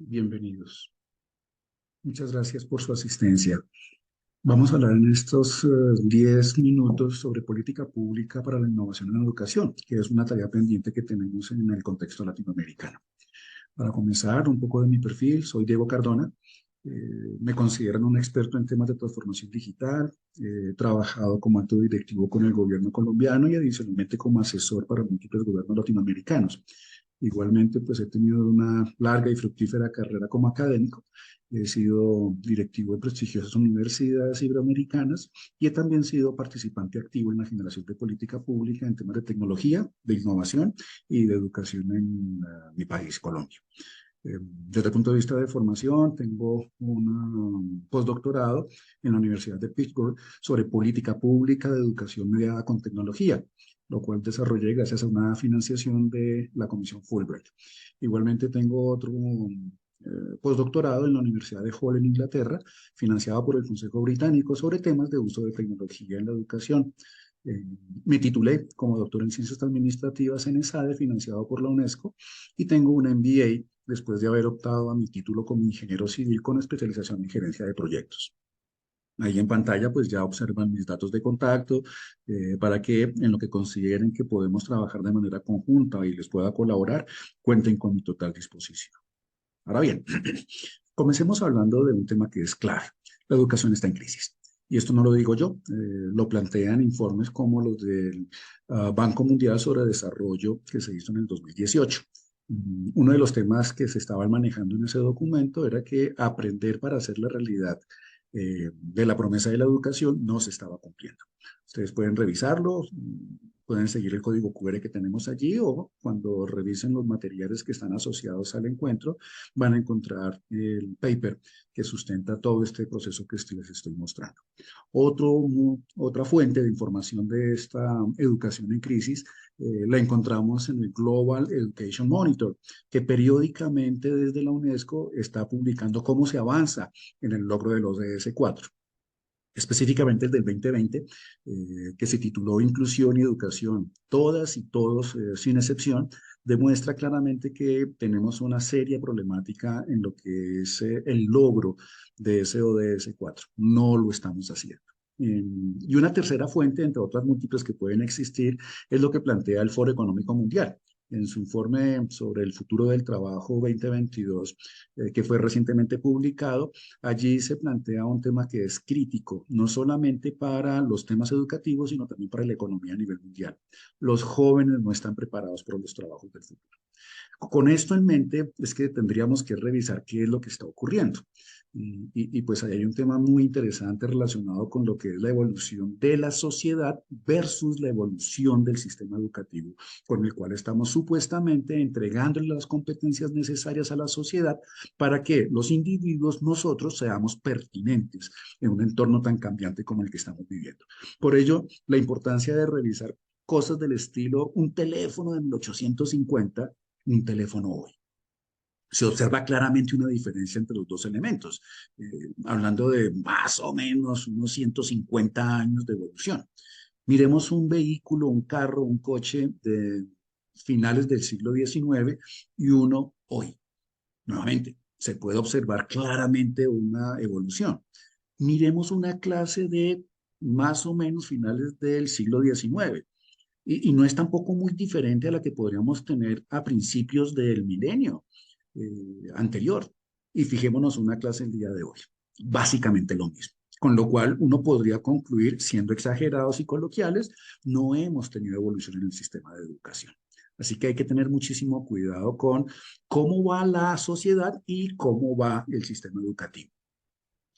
Bienvenidos. Muchas gracias por su asistencia. Vamos a hablar en estos 10 minutos sobre política pública para la innovación en la educación, que es una tarea pendiente que tenemos en el contexto latinoamericano. Para comenzar, un poco de mi perfil, soy Diego Cardona. Me consideran un experto en temas de transformación digital. He trabajado como alto directivo con el gobierno colombiano y adicionalmente como asesor para múltiples gobiernos latinoamericanos. Igualmente, pues he tenido una larga y fructífera carrera como académico. He sido directivo de prestigiosas universidades iberoamericanas y he también sido participante activo en la generación de política pública en temas de tecnología, de innovación y de educación en mi país, Colombia. Desde el punto de vista de formación, tengo un postdoctorado en la Universidad de Pittsburgh sobre política pública de educación mediada con tecnología, lo cual desarrollé gracias a una financiación de la Comisión Fulbright. Igualmente tengo otro postdoctorado en la Universidad de Hull en Inglaterra, financiado por el Consejo Británico sobre temas de uso de tecnología en la educación. Eh, Me titulé como doctor en Ciencias Administrativas en ESADE, financiado por la UNESCO, y tengo un MBA después de haber optado a mi título como ingeniero civil con especialización en gerencia de proyectos. Ahí en pantalla pues ya observan mis datos de contacto para que en lo que consideren que podemos trabajar de manera conjunta y les pueda colaborar, cuenten con mi total disposición. Ahora bien, comencemos hablando de un tema que es clave. La educación está en crisis. Y esto no lo digo yo, lo plantean informes como los del Banco Mundial sobre Desarrollo que se hizo en el 2018. Uno de los temas que se estaban manejando en ese documento era que aprender para hacer la realidad de la promesa de la educación no se estaba cumpliendo. Ustedes pueden revisarlo, pueden seguir el código QR que tenemos allí o cuando revisen los materiales que están asociados al encuentro, van a encontrar el paper que sustenta todo este proceso que les estoy mostrando. Otra fuente de información de esta educación en crisis la encontramos en el Global Education Monitor, que periódicamente desde la UNESCO está publicando cómo se avanza en el logro de los ODS 4, específicamente el del 2020, que se tituló Inclusión y Educación, todas y todos, sin excepción, demuestra claramente que tenemos una seria problemática en lo que es el logro de ese ODS 4. No lo estamos haciendo. Y una tercera fuente, entre otras múltiples que pueden existir, es lo que plantea el Foro Económico Mundial en su informe sobre el futuro del trabajo 2022, que fue recientemente publicado. Allí se plantea un tema que es crítico, no solamente para los temas educativos, sino también para la economía a nivel mundial. Los jóvenes no están preparados para los trabajos del futuro. Con esto en mente es que tendríamos que revisar qué es lo que está ocurriendo. Pues ahí hay un tema muy interesante relacionado con lo que es la evolución de la sociedad versus la evolución del sistema educativo, con el cual estamos supuestamente entregándole las competencias necesarias a la sociedad para que los individuos, nosotros, seamos pertinentes en un entorno tan cambiante como el que estamos viviendo. Por ello, la importancia de revisar cosas del estilo un teléfono de 1850, un teléfono hoy. Se observa claramente una diferencia entre los dos elementos, hablando de más o menos unos 150 años de evolución. Miremos un vehículo, un carro, un coche de finales del siglo XIX y uno hoy. Nuevamente, se puede observar claramente una evolución. Miremos una clase de más o menos finales del siglo XIX y no es tampoco muy diferente a la que podríamos tener a principios del milenio anterior. Y fijémonos una clase el día de hoy. Básicamente lo mismo. Con lo cual uno podría concluir, siendo exagerados y coloquiales, no hemos tenido evolución en el sistema de educación. Así que hay que tener muchísimo cuidado con cómo va la sociedad y cómo va el sistema educativo.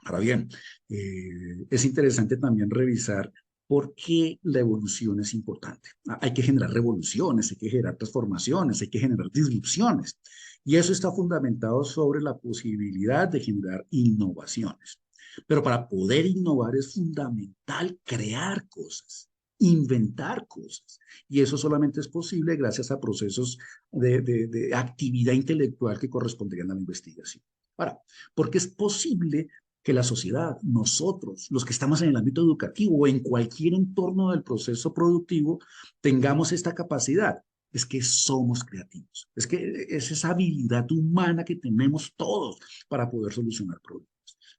Ahora bien, es interesante también revisar por qué la evolución es importante. Hay que generar revoluciones, hay que generar transformaciones, hay que generar disrupciones. Y eso está fundamentado sobre la posibilidad de generar innovaciones. Pero para poder innovar es fundamental crear cosas, inventar cosas. Y eso solamente es posible gracias a procesos de actividad intelectual que corresponderían a la investigación. Ahora, porque es posible que la sociedad, nosotros, los que estamos en el ámbito educativo o en cualquier entorno del proceso productivo, tengamos esta capacidad. es que somos creativos, es que es esa habilidad humana que tenemos todos para poder solucionar problemas.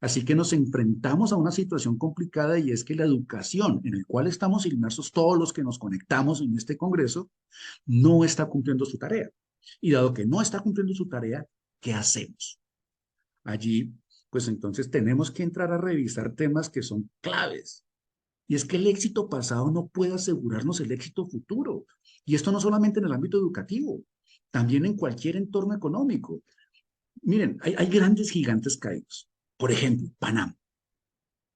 Así que nos enfrentamos a una situación complicada y es que la educación en la cual estamos inmersos todos los que nos conectamos en este Congreso no está cumpliendo su tarea. Y dado que no está cumpliendo su tarea, ¿qué hacemos? Allí, pues entonces tenemos que entrar a revisar temas que son claves. Y es que el éxito pasado no puede asegurarnos el éxito futuro. Y esto no solamente en el ámbito educativo, también en cualquier entorno económico. Miren, hay grandes gigantes caídos. Por ejemplo, Panam,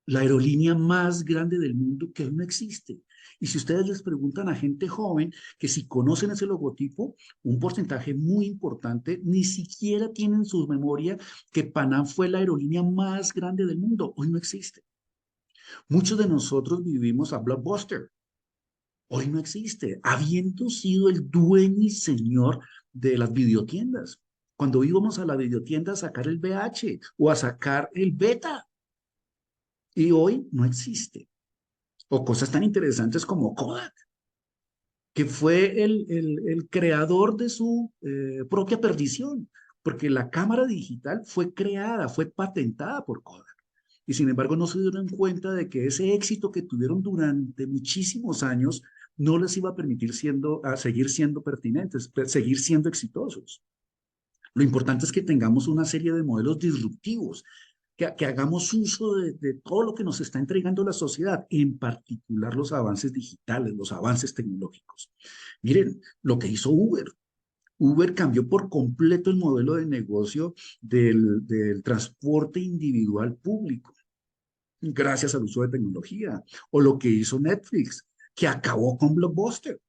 la aerolínea más grande del mundo que hoy no existe. Y si ustedes les preguntan a gente joven que si conocen ese logotipo, un porcentaje muy importante ni siquiera tiene en su memoria que Panam fue la aerolínea más grande del mundo. Hoy no existe. Muchos de nosotros vivimos a Blockbuster. Hoy no existe, habiendo sido el dueño y señor de las videotiendas. Cuando íbamos a la videotienda a sacar el VH o a sacar el beta, y hoy no existe. O cosas tan interesantes como Kodak, que fue el creador de su propia perdición, porque la cámara digital fue creada, fue patentada por Kodak. Y sin embargo no se dieron cuenta de que ese éxito que tuvieron durante muchísimos años no les iba a permitir seguir siendo pertinentes, seguir siendo exitosos. Lo importante es que tengamos una serie de modelos disruptivos, que hagamos uso de todo lo que nos está entregando la sociedad, en particular los avances digitales, los avances tecnológicos. Miren, lo que hizo Uber. Uber cambió por completo el modelo de negocio del transporte individual público, gracias al uso de tecnología. O lo que hizo Netflix, que acabó con Blockbuster.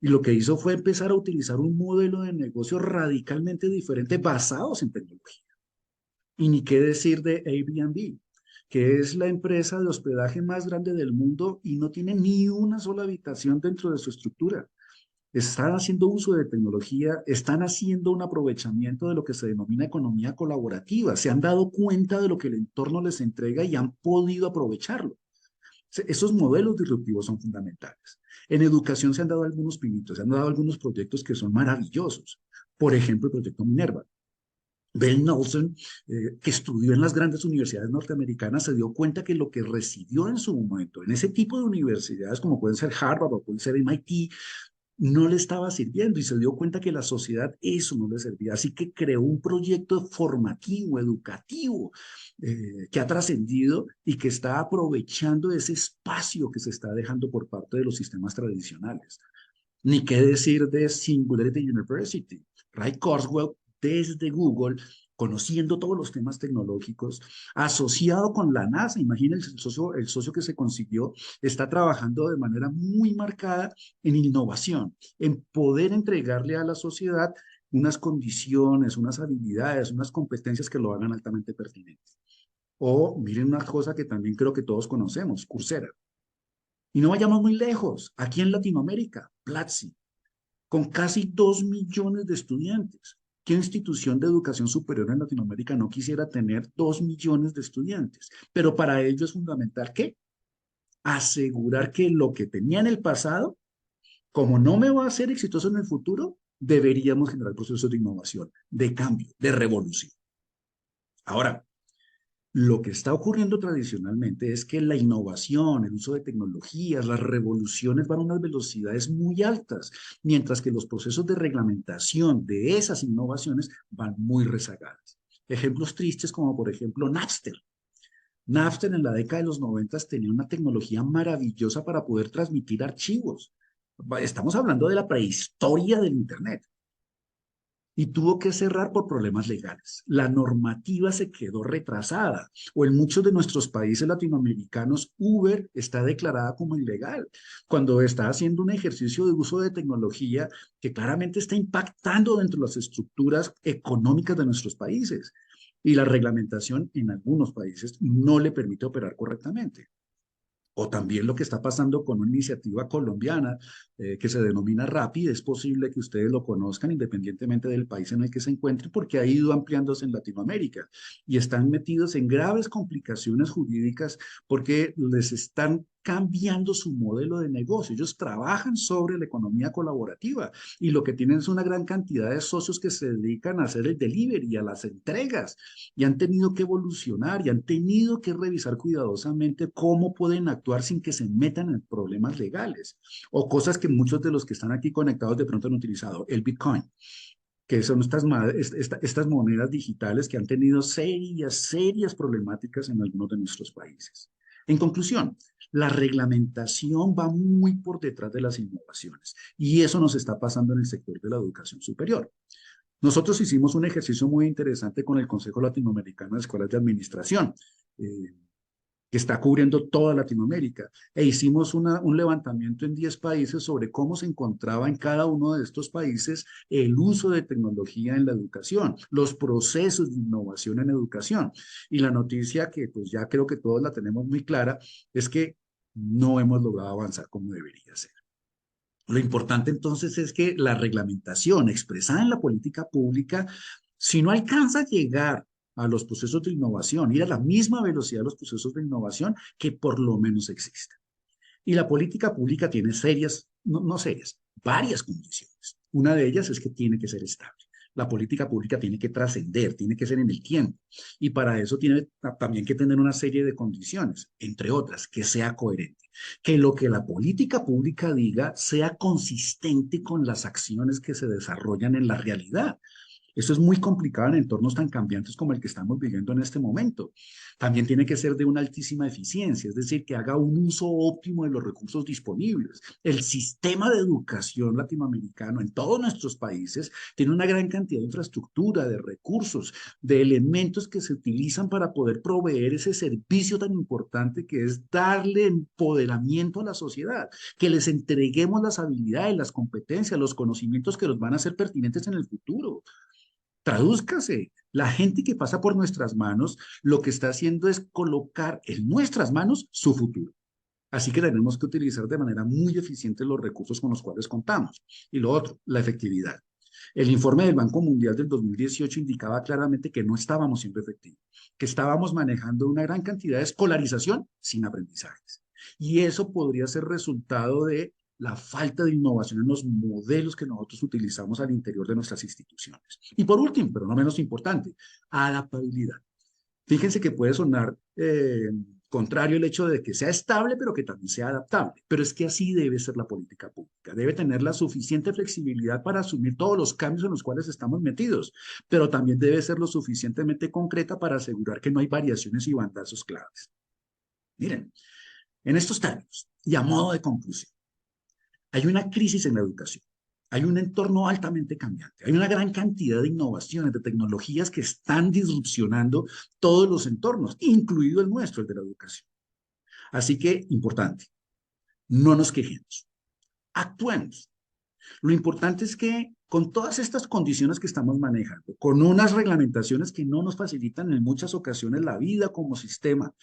Y lo que hizo fue empezar a utilizar un modelo de negocio radicalmente diferente basados en tecnología. Y ni qué decir de Airbnb, que es la empresa de hospedaje más grande del mundo y no tiene ni una sola habitación dentro de su estructura. Están haciendo uso de tecnología, están haciendo un aprovechamiento de lo que se denomina economía colaborativa, se han dado cuenta de lo que el entorno les entrega y han podido aprovecharlo. Esos modelos disruptivos son fundamentales. En educación se han dado algunos pinitos, se han dado algunos proyectos que son maravillosos. Por ejemplo, el proyecto Minerva. Ben Nelson, que estudió en las grandes universidades norteamericanas, se dio cuenta que lo que recibió en su momento en ese tipo de universidades, como pueden ser Harvard o pueden ser MIT, no le estaba sirviendo y se dio cuenta que la sociedad eso no le servía. Así que creó un proyecto formativo, educativo, que ha trascendido y que está aprovechando ese espacio que se está dejando por parte de los sistemas tradicionales. Ni qué decir de Singularity University. Ray Kurzweil desde Google, conociendo todos los temas tecnológicos, asociado con la NASA, imaginen el socio que se consiguió, está trabajando de manera muy marcada en innovación, en poder entregarle a la sociedad unas condiciones, unas habilidades, unas competencias que lo hagan altamente pertinente. O miren una cosa que también creo que todos conocemos, Coursera. Y no vayamos muy lejos, aquí en Latinoamérica, Platzi, con casi 2 millones de estudiantes. ¿Qué institución de educación superior en Latinoamérica no quisiera tener 2 millones de estudiantes? Pero para ello es fundamental que asegurar que lo que tenía en el pasado, como no me va a ser exitoso en el futuro, deberíamos generar procesos de innovación, de cambio, de revolución. Ahora, lo que está ocurriendo tradicionalmente es que la innovación, el uso de tecnologías, las revoluciones van a unas velocidades muy altas, mientras que los procesos de reglamentación de esas innovaciones van muy rezagadas. Ejemplos tristes como por ejemplo Napster. Napster en la década de los 90 tenía una tecnología maravillosa para poder transmitir archivos. Estamos hablando de la prehistoria del Internet y tuvo que cerrar por problemas legales. La normativa se quedó retrasada o en muchos de nuestros países latinoamericanos Uber está declarada como ilegal cuando está haciendo un ejercicio de uso de tecnología que claramente está impactando dentro de las estructuras económicas de nuestros países y la reglamentación en algunos países no le permite operar correctamente. O también lo que está pasando con una iniciativa colombiana que se denomina Rappi, es posible que ustedes lo conozcan independientemente del país en el que se encuentren, porque ha ido ampliándose en Latinoamérica y están metidos en graves complicaciones jurídicas porque les están cambiando su modelo de negocio. Ellos trabajan sobre la economía colaborativa y lo que tienen es una gran cantidad de socios que se dedican a hacer el delivery, a las entregas, y han tenido que evolucionar y han tenido que revisar cuidadosamente cómo pueden actuar sin que se metan en problemas legales o cosas que muchos de los que están aquí conectados de pronto han utilizado, el Bitcoin, que son estas monedas digitales que han tenido serias problemáticas en algunos de nuestros países. En conclusión, la reglamentación va muy por detrás de las innovaciones y eso nos está pasando en el sector de la educación superior. Nosotros hicimos un ejercicio muy interesante con el Consejo Latinoamericano de Escuelas de Administración, eh, que está cubriendo toda Latinoamérica. E hicimos un levantamiento en 10 países sobre cómo se encontraba en cada uno de estos países el uso de tecnología en la educación, los procesos de innovación en educación. Y la noticia que pues ya creo que todos la tenemos muy clara es que no hemos logrado avanzar como debería ser. Lo importante entonces es que la reglamentación expresada en la política pública, si no alcanza a llegar a los procesos de innovación, ir a la misma velocidad de los procesos de innovación, que por lo menos exista. Y la política pública tiene no serias, varias condiciones. Una de ellas es que tiene que ser estable. La política pública tiene que trascender, tiene que ser en el tiempo. Y para eso tiene también que tener una serie de condiciones, entre otras, que sea coherente. Que lo que la política pública diga sea consistente con las acciones que se desarrollan en la realidad. Eso es muy complicado en entornos tan cambiantes como el que estamos viviendo en este momento. También tiene que ser de una altísima eficiencia, es decir, que haga un uso óptimo de los recursos disponibles. El sistema de educación latinoamericano en todos nuestros países tiene una gran cantidad de infraestructura, de recursos, de elementos que se utilizan para poder proveer ese servicio tan importante que es darle empoderamiento a la sociedad, que les entreguemos las habilidades, las competencias, los conocimientos que los van a ser pertinentes en el futuro. Tradúzcase, la gente que pasa por nuestras manos lo que está haciendo es colocar en nuestras manos su futuro. Así que tenemos que utilizar de manera muy eficiente los recursos con los cuales contamos. Y lo otro, la efectividad. El informe del Banco Mundial del 2018 indicaba claramente que no estábamos siendo efectivos, que estábamos manejando una gran cantidad de escolarización sin aprendizajes. Y eso podría ser resultado de la falta de innovación en los modelos que nosotros utilizamos al interior de nuestras instituciones. Y por último, pero no menos importante, adaptabilidad. Fíjense que puede sonar contrario el hecho de que sea estable, pero que también sea adaptable. Pero es que así debe ser la política pública. Debe tener la suficiente flexibilidad para asumir todos los cambios en los cuales estamos metidos, pero también debe ser lo suficientemente concreta para asegurar que no hay variaciones y bandazos claves. Miren, en estos términos, y a modo de conclusión, hay una crisis en la educación. Hay un entorno altamente cambiante. Hay una gran cantidad de innovaciones, de tecnologías que están disrupcionando todos los entornos, incluido el nuestro, el de la educación. Así que, importante, no nos quejemos, actuemos. Lo importante es que con todas estas condiciones que estamos manejando, con unas reglamentaciones que no nos facilitan en muchas ocasiones la vida como sistema,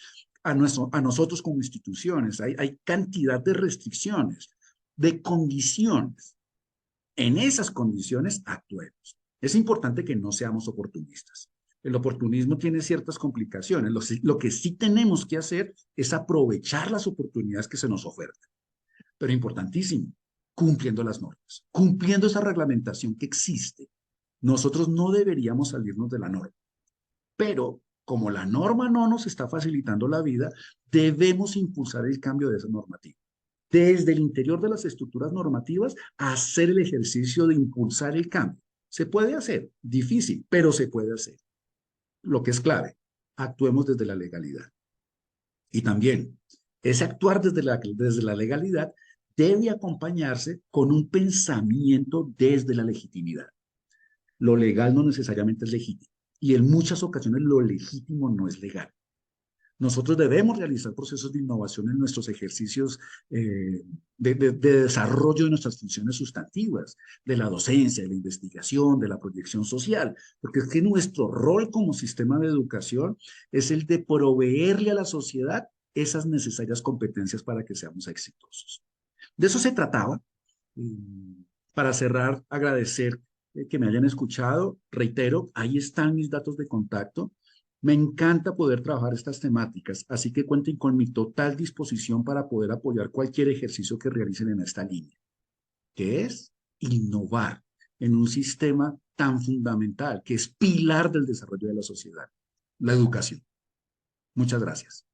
a nosotros como instituciones, hay cantidad de restricciones, de condiciones. En esas condiciones actuemos. Es importante que no seamos oportunistas. El oportunismo tiene ciertas complicaciones. Lo que sí tenemos que hacer es aprovechar las oportunidades que se nos ofertan. Pero importantísimo, cumpliendo las normas, cumpliendo esa reglamentación que existe. Nosotros no deberíamos salirnos de la norma, pero como la norma no nos está facilitando la vida, debemos impulsar el cambio de esa normativa desde el interior de las estructuras normativas, hacer el ejercicio de impulsar el cambio. Se puede hacer, difícil, pero se puede hacer. Lo que es clave, actuemos desde la legalidad. Y también, ese actuar desde la legalidad debe acompañarse con un pensamiento desde la legitimidad. Lo legal no necesariamente es legítimo y en muchas ocasiones lo legítimo no es legal. Nosotros debemos realizar procesos de innovación en nuestros ejercicios de desarrollo de nuestras funciones sustantivas, de la docencia, de la investigación, de la proyección social, porque es que nuestro rol como sistema de educación es el de proveerle a la sociedad esas necesarias competencias para que seamos exitosos. De eso se trataba. Para cerrar, agradecer que me hayan escuchado. Reitero, ahí están mis datos de contacto. Me encanta poder trabajar estas temáticas, así que cuenten con mi total disposición para poder apoyar cualquier ejercicio que realicen en esta línea, que es innovar en un sistema tan fundamental, que es pilar del desarrollo de la sociedad, la educación. Muchas gracias.